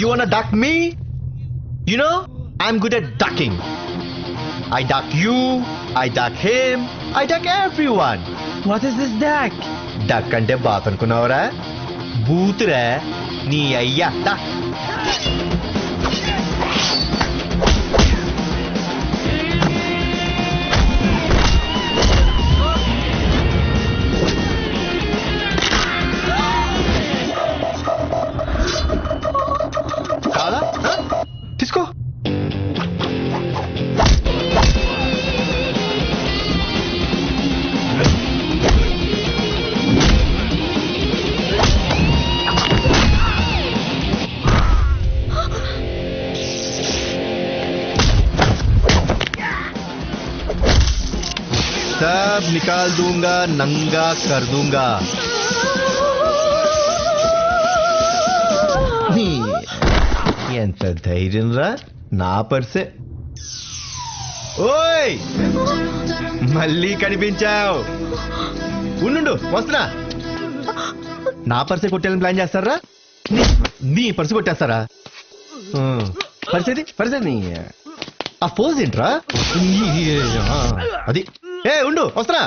You wanna duck me? You know, I'm good at ducking. I duck you, I duck him, I duck everyone. What is this duck? Duck అంటే బాత్ అనుకున్నావురా? బూతురా నీ అయ్యా. కాదా? తీసుకో. सब निकाल दूंगा, नंगा कर दूंगा. ఎంత ధైర్యం రా నా పర్సే. ఓయ్ మళ్ళీ కనిపించావు. ఉండు వస్తున్నా. నా పర్సే కొట్టేయాలని ప్లాన్ చేస్తారా? నీ పర్సు కొట్టేస్తారా? పరిస్థితి ఆ ఫోజ్ ఏంట్రా? అది ఏ ఉండు వస్తున్నా.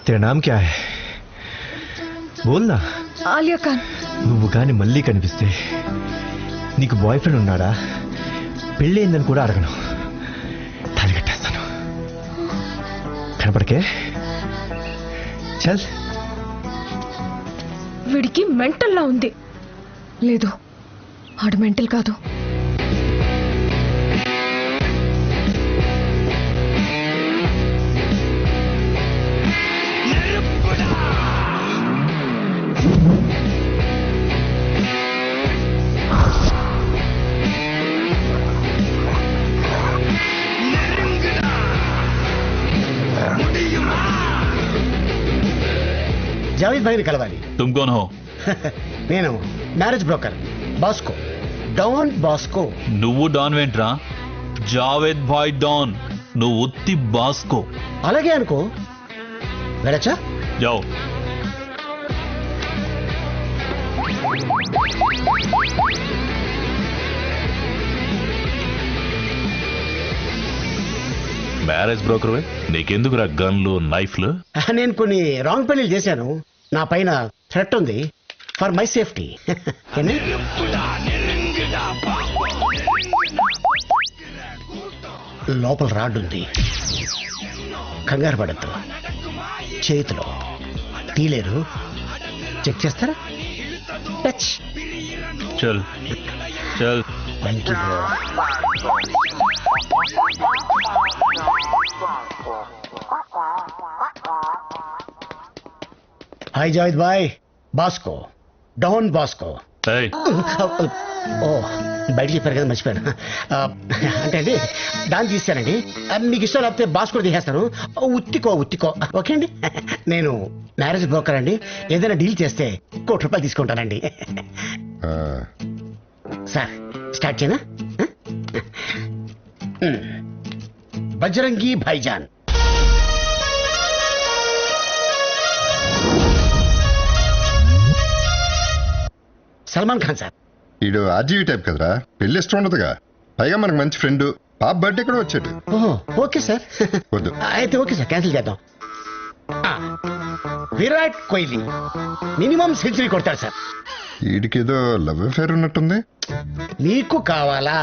तेरा नाम क्या है? बोलना. ఆలియా ఖాన్. నువ్వు కాని మళ్ళీ కనిపిస్తే నీకు బాయ్ ఫ్రెండ్ ఉన్నాడా, పెళ్ళయిందని కూడా అడగను, తాళి కట్టేస్తాను. కనపడకే. చల్. వీడికి మెంటల్లా ఉంది. లేదు, ఆడు మెంటల్ కాదు. జావేద్ భాయ్ని కలవాలి. तुम कौन हो? నేను marriage broker Bosco, don Bosco. నువ్వు డాన్ వెంట్రా? జావేద్ భాయ్ డాన్, నువ్వు ఉత్తి బాస్కో. అలాగే అనుకో. వెళ్ళచ్చా? जाओ. మ్యారేజ్ బ్రోకర్ నీకెందుకురా గన్లు నైఫ్లు? నేను కొన్ని రాంగ్ పెళ్లిలు చేశాను. నా పైన థ్రెట్ ఉంది. For my safety. లోపల రాడ్ ఉంది. కంగారు పడద్దు. చేతిలో తీలేరు. చెక్ చేస్తారా? టచ్. చల్ చల్. Thank you. Hi Javed Bhai. Bosco, don Bosco. ఏయ్, ఓ బయట చెప్పారు కదా, మర్చిపోయాను. అంటే అండి దాన్ని తీస్తానండి. మీకు ఇష్టం లేకపోతే బాస్కో తీసేస్తాను. ఉత్తికో. ఓకే అండి. నేను మ్యారేజ్ బ్రోకర్ అండి. ఏదైనా డీల్ చేస్తే ₹1,00,00,000 తీసుకుంటానండి. సార్ స్టార్ట్ చేయనా? బజరంగి భాయిజాన్. సల్మాన్ ఖాన్ సార్. ఈడు ఆర్జీవి టైప్ కదరా, పెళ్లి ఇష్టం ఉండదుగా. పైగా మనకు మంచి ఫ్రెండ్, పాప బర్త్డే కూడా వచ్చాడు. ఓహో ఓకే సార్. వద్దు. అయితే ఓకే సార్, క్యాన్సిల్ చేద్దాం. విరాట్ కోహ్లీ మినిమం సెంచరీ కొడతాడు సార్. వీడికేదో లవ్ అఫేర్ ఉన్నట్టుంది. నీకు కావాలా?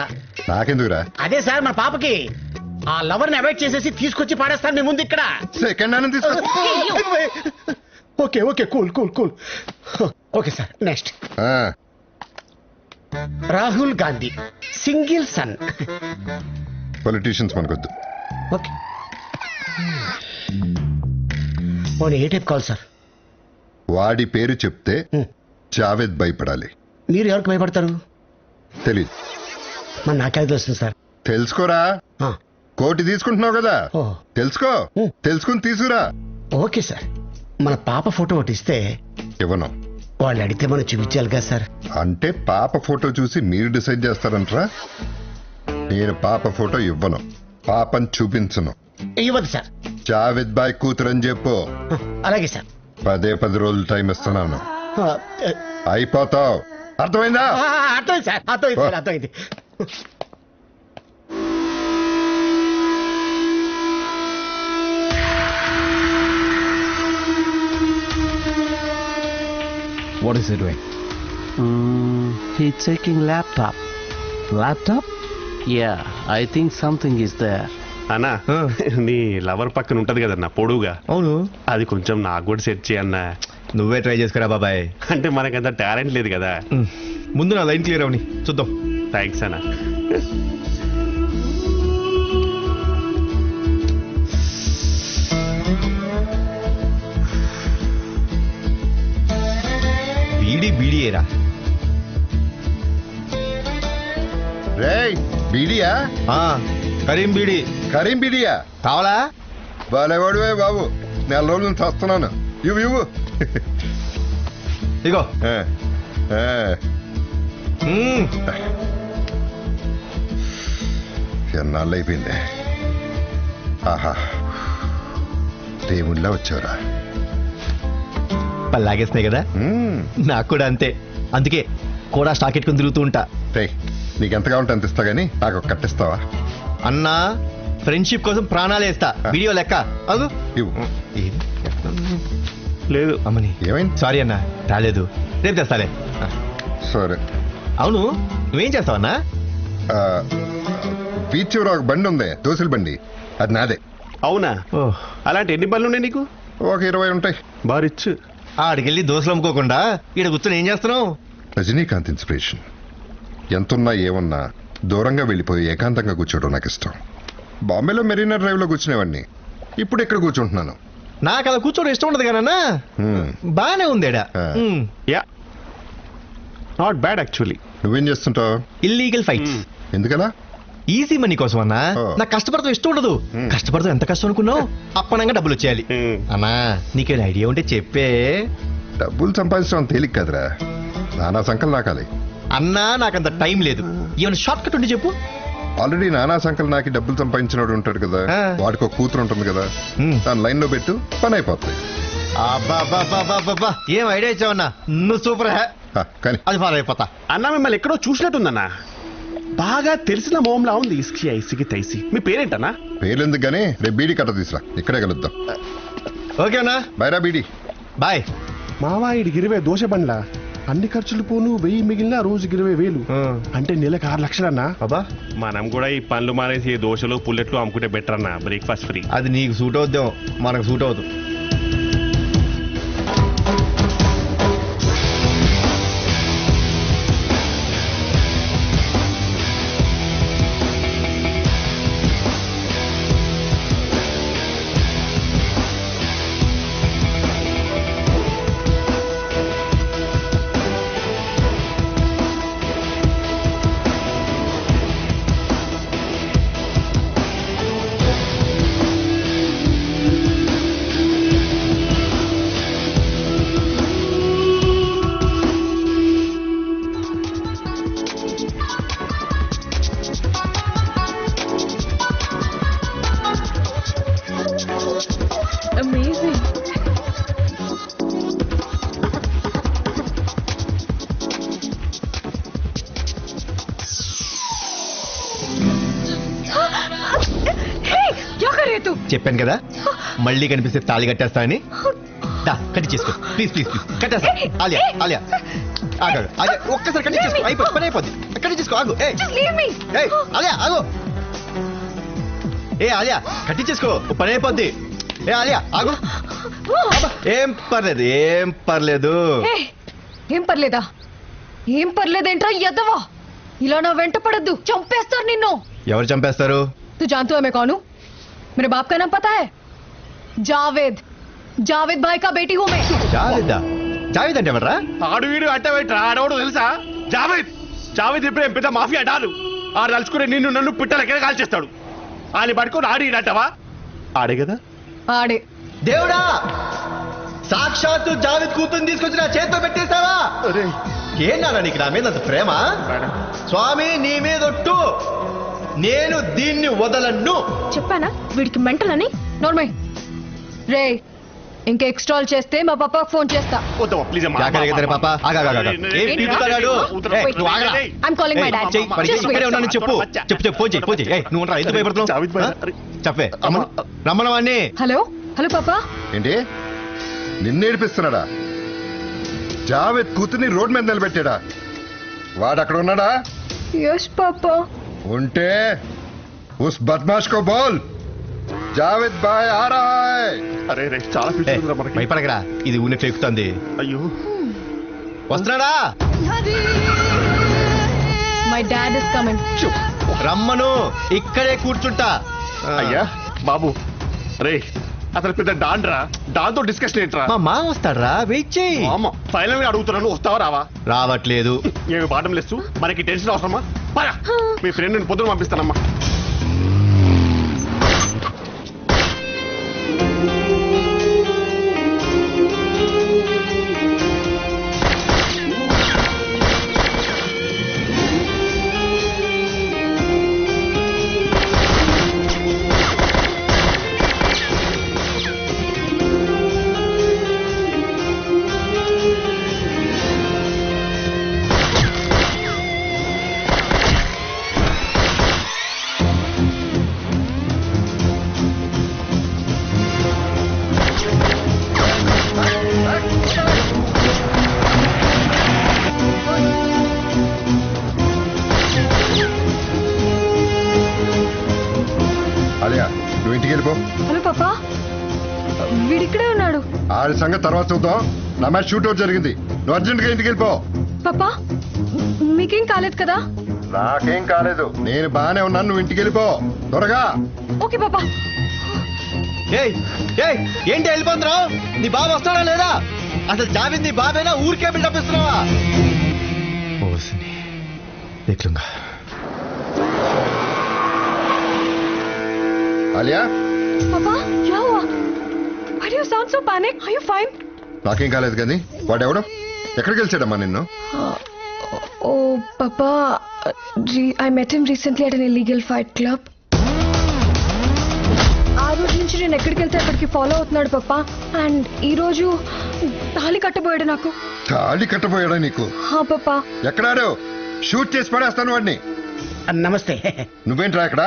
నాకెందుకురా? అదే సార్ మన పాపకి. ఆ లవర్ ని అవాయిడ్ చేసేసి తీసుకొచ్చి పాడేస్తాను మీ ముందు ఇక్కడ. సెకండ్ హ్యాండ్ తీసుకో. Okay cool. Okay sir. Next Rahul Gandhi, single son. Politicians మనకొద్దు. ఓకే. పోనీ ఏ టైప్ కావాలి సార్? వాడి పేరు చెప్తే జావేద్ భయపడాలి. మీరు ఎవరికి భయపడతారు? తెలీదు. మరి నాకే తెలుస్తుంది సార్. తెలుసుకోరా. కోటి తీసుకుంటున్నావు కదా, తెలుసుకో. తెలుసుకుని తీసుకురా. Okay sir. మన పాప ఫోటో ఒకటి ఇస్తే. ఇవ్వను. వాళ్ళు అడిగితే మనం చూపించాలి కదా సార్. అంటే పాప ఫోటో చూసి మీరు డిసైడ్ చేస్తారంటారా? నేను పాప ఫోటో ఇవ్వను, పాపని చూపించను. ఇవ్వదు సార్. జావేద్ బాయ్ కూతురని చెప్పు. అలాగే సార్. 10 రోజులు టైం ఇస్తున్నాను. అయిపోతావు. అర్థమైందా? అర్థమైంది సార్, అర్థమైంది సార్, అర్థమైంది. What is he doing? He's checking laptop. Laptop? Yeah, I think something is there. అన్నా నీ లవర్ పక్కన ఉంటది కదన్నా పొడుగా, అవును, అది కొంచెం నాకు కూడా సెట్ చేయన్నా. నువ్వే ట్రై చేసుకురా బాబాయ్. అంటే మనకంత టాలెంట్ లేదు కదా. ముందు నా లైన్ క్లియర్ అవని చూద్దాం. థ్యాంక్స్ అన్నా. బీడీఏరా. రేయ్ బీడియా? కరీం బీడీ. కరీం బీడియా కావాలా? బాలేవాడువే బాబు, 4 రోజుల నుంచి వస్తున్నాను. ఇవ్వు. ఇగో. ఎన్నాళ్ళు అయిపోయింది. ఆహా, దేవుళ్ళ వచ్చారా. లాగేస్తున్నాయి కదా, నాకు కూడా అంతే. అందుకే కూడా స్టాక్ ఎట్టుకుని తిరుగుతూ ఉంటా. నీకెంతగా ఉంటే అంత ఇస్తా గానీ నాకు ఒక కట్టిస్తావా? అన్నా, ఫ్రెండ్షిప్ కోసం ప్రాణాలు వేస్తా. వీడియో లెక్క. అదు ఇవ్వు. లేదు అమ్మని. ఏమైంది? సారీ అన్నా, రాలేదు, రేపు తెస్తాలే. సరే. అవును, నువ్వేం చేస్తావన్నా? బీచ్ చివర ఒక బండి ఉంది, దోశల బండి, అది నాదే. అవునా? అలాంటి ఎన్ని పనులు ఉన్నాయి నీకు? ఒక 20 ఉంటాయి. బారిచ్చు. ఆడికెళ్ళి దోశలు అమ్ముకోకుండా ఇక్కడ కూర్చొని ఏం చేస్తున్నావు? రజనీకాంత్ ఇన్స్పిరేషన్. ఎంతున్నా ఏమన్నా దూరంగా వెళ్ళిపోయి ఏకాంతంగా కూర్చోవడం నాకు ఇష్టం. బాంబేలో మెరీనా డ్రైవ్ లో కూర్చునేవాడిని, ఇప్పుడు ఇక్కడ కూర్చుంటున్నాను. నాకు అలా కూర్చోవడం ఇష్టం ఉండదు కానన్నా. బానే ఉందేడా. Yeah, not bad actually. నువ్వేం చేస్తుంటావు? Illegal fights. ఎందుకలా? ఈజీ మనీ కోసం అన్నా. నాకు కష్టపడతాం ఇష్టం ఉండదు. కష్టపడతాం ఎంత కష్టం అనుకున్నావు? అప్పనంగా డబ్బులు వచ్చేయాలి. అన్నా, నీకేం ఐడియా ఉంటే చెప్పే. డబ్బులు సంపాదించడం తేలిక కదరా, నానా సంకలు నాకాలి. అన్నా, నాకంత టైం లేదు. ఏమైనా షార్ట్ కట్ ఉంటే చెప్పు. ఆల్రెడీ నానా సంకలు నాకి డబ్బులు సంపాదించినోడు ఉంటాడు కదా, వాడికి ఒక కూతురు ఉంటుంది కదా, దాని లైన్ లో పెట్టు, పని అయిపోతుంది. అబ్బా, ఏం ఐడియా ఇచ్చావన్నా, నువ్వు సూపర్. కానీ అది ఫాలో అయిపోతా. అన్నా, మిమ్మల్ని ఎక్కడో చూసినట్టుందన్నా. బాగా తెలిసిన మోమ్లా ఉంది. ఇస్కి ఐసికి తైసి. మీ పేరేంటన్నా? పేర్లెందుకు గానీ రేపు బీడీ కట్ట తీసురా, ఇక్కడే కలుద్దాం. ఓకే అన్నా, బైరా బీడీ. బాయ్. మావాయిడికి 20 దోశ బండ్లా, అన్ని ఖర్చులు పోను 1000 మిగిలిన రోజుకి 20,000, అంటే నెలకు 6 లక్షలు అన్నా. అబ్బా, మనం కూడా ఈ పనులు మానేసి దోశలు పుల్లెట్లు అమ్ముకుంటే బెటర్ అన్న. Breakfast free. అది నీకు సూట్ అవుద్దాం, మనకు సూట్ అవుతుంది. Amazing. చెప్పాను కదా, మళ్ళీ కనిపిస్తే తాళి కట్టేస్తా అని. కట్టి చేసుకో ప్లీజ్ ప్లీజ్ ప్లీజ్. కట్టేస్తా. ఆలియా ఆలియా ఆగు, ఒక్కసారి కట్టి చేసుకో, అయిపోయి పని అయిపోద్ది. కట్టి చేసుకో, ఆగు. ఆలియా ఆగు. ఆలియా కట్టి చేసుకో, పని అయిపోద్ది. ఆలియా ఆగు. ఏం పర్లేదు, ఏం పర్లేదు. ఏం పర్లేదా? ఏం పర్లేదేంట్రా ఎదవా? ఇలా నా వెంట పడద్దు, చంపేస్తారు నిన్ను. ఎవరు చంపేస్తారు? तू जानता है मैं कौन हूँ? मेरे बाप का नाम पता है? जावेद. जावेद भाई का बेटी हूँ मैं. జావేదా? జావేద్ అంటే ఎవరా? ఆడు వీడు అట్ట పెట్టరా, ఆడవాడు తెలుసా? జావేద్. జావేద్ ఇప్పుడు పెద్ద మాఫియా డాలు. ఆడు తలుచుకుని నిన్ను నన్ను పిట్టలకే కాల్చేస్తాడు. ఆయన పట్టుకొని ఆడినట్టవా? ఆడే కదా. ఆడే. దేవుడా, సాక్షాత్తు జావేద్ కూతుర్ని తీసుకొచ్చి నా చేతితో పెట్టేస్తావా? ఏంటన్నా నీకు నా మీద అంత ప్రేమ? స్వామి నీ మీద ఒట్టు, నేను దీన్ని వదలను. చెప్పానా వీడికి మెంటల్ అని? నోర్మై రే, ఇంకా ఎక్స్ట్రాల్ చేస్తే మా పాపకు ఫోన్ చేస్తా. వద్దమ్మా ప్లీజ్ అమ్మా. జాగ్రత్తగా ఇద్దరు పాప. ఆగు, ఆగు, ఆగు. ఏం పీకుతాడాడు? ఏయ్, నువ్వు ఆగరా. I'm calling my dad. చెయ్యి, వాడికి ఇక్కడే ఉన్నానని చెప్పు. చెప్పు, ఫోన్ చెయ్యి. ఏయ్, నువ్వు ఉండరా, ఎందుకు భయపడుతున్నావు? జావేద్ భాయ్, అరే. చెప్పే, రమ్మను వాడిని. హలో హలో పాపా. ఏంటి నిన్నేడిపిస్తున్నాడా? జావేద్ కూతుర్ని రోడ్ మీద నిలబెట్టాడా? వాడు అక్కడ ఉన్నాడా? యస్ పాపా. ఉంటే ఉస్ బద్మాష్ కో బోల్ జావేద్ భాయ్ ఆ రహా హై. అరే రే చాలా ఏయ్, ఫ్యూచర్ ఉందిరా మనకి. భయపడకరా, ఇది ఊనే ఎక్కుతుంది. అయ్యో వస్తున్నాడా? My dad is coming. రమ్మను, ఇక్కడే కూర్చుంటా. అయ్యా బాబు, రే అతను పెద్ద డాండ్రా, దాంతో డిస్కషన్ ఏంట్రా? మా మామ వస్తాడ్రా, వెయిట్ చెయ్యి. అమ్మ ఫైనల్ గా అడుగుతున్నాను, వస్తావా రావా? రావట్లేదు. ఏమి బాటం లేదు, మనకి టెన్షన్ అవసరమా? పరా, మీ ఫ్రెండ్ పొద్దున పంపిస్తానమ్మా. అలియా నువ్వు ఇంటికి వెళ్ళిపో. హలో పాపా, వీడిక్కడే ఉన్నాడు. ఆడి సంగతి తర్వాత చూద్దాం. నా మ్యాచ్ షూట్అవుట్ జరిగింది. నువ్వు అర్జెంట్గా ఇంటికి వెళ్ళిపో. పాపా మీకేం కాలేదు కదా? నాకేం కాలేదు, నేను బాగానే ఉన్నాను. నువ్వు ఇంటికి వెళ్ళిపో త్వరగా. ఓకే పాపా. ఏయ్, ఏయ్, ఏంటి వెళ్ళిపోతున్నావు? నీ బాబు వస్తాడా లేదా? అసలు జావేద్ నీ బాబేనా? ఊరికే బిల్డప్ ఇస్తున్నావా? అలియా పాపా क्या हुआ? Why do you sound so panic? Are you fine? నాకేం కాలేదు కానీ వాడెవడం ఎక్కడికి వెళ్ళాడమ్మా నిన్ను? Oh papa, I met him recently at an illegal fight club. ఆ రోజు నుంచి నేను ఎక్కడికి వెళ్తే అక్కడికి ఫాలో అవుతున్నాడు పప్పా. అండ్ ఈ రోజు తాళి కట్టబోయాడు నాకు. తాళి కట్టబోయాడా నీకు? హా పప్పా. ఎక్కడాడు? షూట్ చేసి పడేస్తాను వాడిని. నమస్తే. నువ్వేంట్రా ఇక్కడ?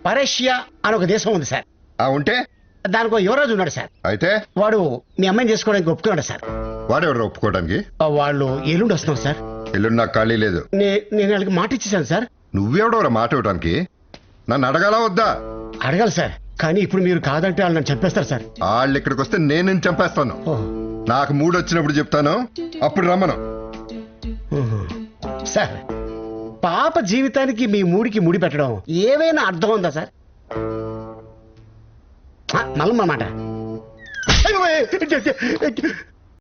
పరేషియా అని ఒక దేశం ఉంది సార్. ఆ ఉంటే దానికి యువరాజు ఉన్నాడు సార్. అయితే వాడు మీ అమ్మాయిని చేసుకోవడానికి ఒప్పుకున్నాడు సార్. వాడెవరు ఒప్పుకోవడానికి? వాళ్ళు ఎల్లుండి వస్తున్నాం సార్. ఎల్లుండి నాకు ఖాళీ లేదు. నేను వాళ్ళకి మాట ఇచ్చేసాను సార్. నువ్వెవడవరా మాట ఇవ్వడానికి? నన్ను అడగాలా వద్దా? అడగాలి సార్, కానీ ఇప్పుడు మీరు కాదంటే వాళ్ళు నన్ను చంపేస్తారు సార్. వాళ్ళు ఇక్కడికి వస్తే నేను చంపేస్తాను. ఓహ్. నాకు మూడు వచ్చినప్పుడు చెప్తాను, అప్పుడు రమ్మను. సార్, పాప జీవితానికి మీ మూడికి ముడి పెట్టడం ఏమైనా అర్థం ఉందా సార్? మళ్ళీ మాట